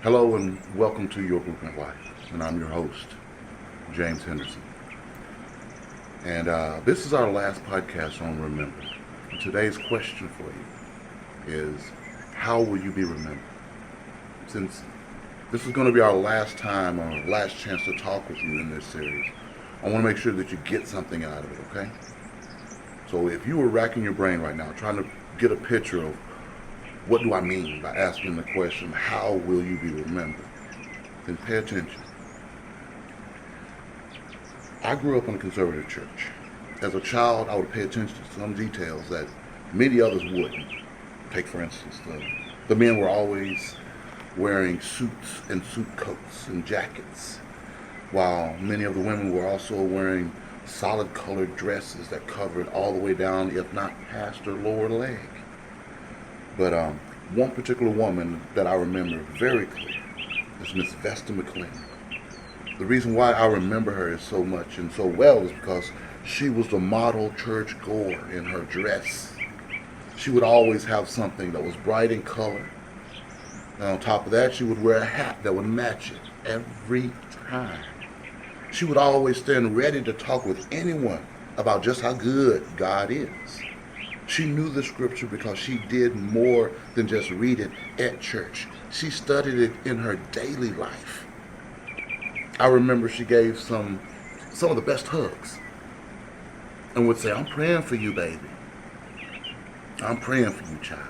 Hello and welcome to Your Blueprint Life, and I'm your host, James Henderson. And this is our last podcast on Remember. And today's question for you is, how will you be remembered? Since this is going to be our last time or last chance to talk with you in this series, I want to make sure that you get something out of it, okay? So if you were racking your brain right now, trying to get a picture of what do I mean by asking the question, how will you be remembered? Then pay attention. I grew up in a conservative church. As a child, I would pay attention to some details that many others wouldn't. Take, for instance, the men were always wearing suits and suit coats and jackets, while many of the women were also wearing solid colored dresses that covered all the way down, if not past their lower leg. But one particular woman that I remember very clear is Miss Vesta McLean. The reason why I remember her so much and so well is because she was the model church goer in her dress. She would always have something that was bright in color. And on top of that, she would wear a hat that would match it every time. She would always stand ready to talk with anyone about just how good God is. She knew the scripture because she did more than just read it at church. She studied it in her daily life. I remember she gave some of the best hugs and would say, "I'm praying for you, baby. I'm praying for you, child."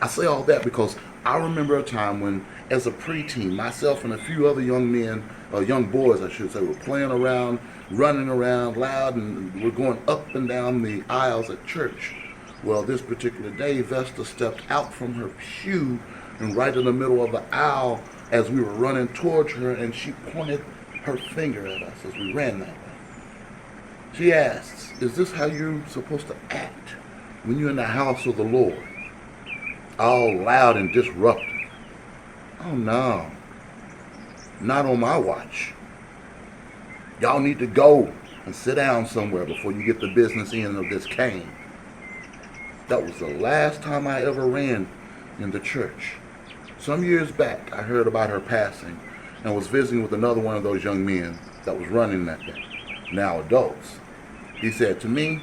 I say all that because I remember a time when, as a preteen, myself and a few other young men, or young boys I should say, were playing around, running around loud, and we're going up and down the aisles at church. Well, this particular day, Vesta stepped out from her pew and right in the middle of the aisle as we were running towards her, and she pointed her finger at us as we ran that way. She asks, "Is this how you're supposed to act when you're in the house of the Lord?" All loud and disruptive. "Oh no, not on my watch. Y'all need to go and sit down somewhere before you get the business end of this cane." That was the last time I ever ran in the church. Some years back, I heard about her passing and was visiting with another one of those young men that was running that day, now adults. He said to me,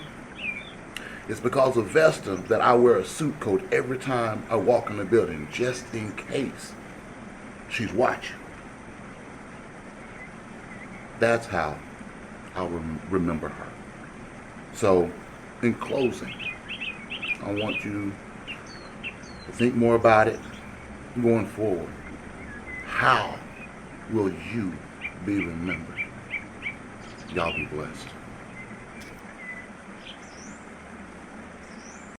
"It's because of Vesta that I wear a suit coat every time I walk in the building, just in case she's watching." That's how I'll remember her. So, in closing, I want you to think more about it going forward. How will you be remembered? Y'all be blessed.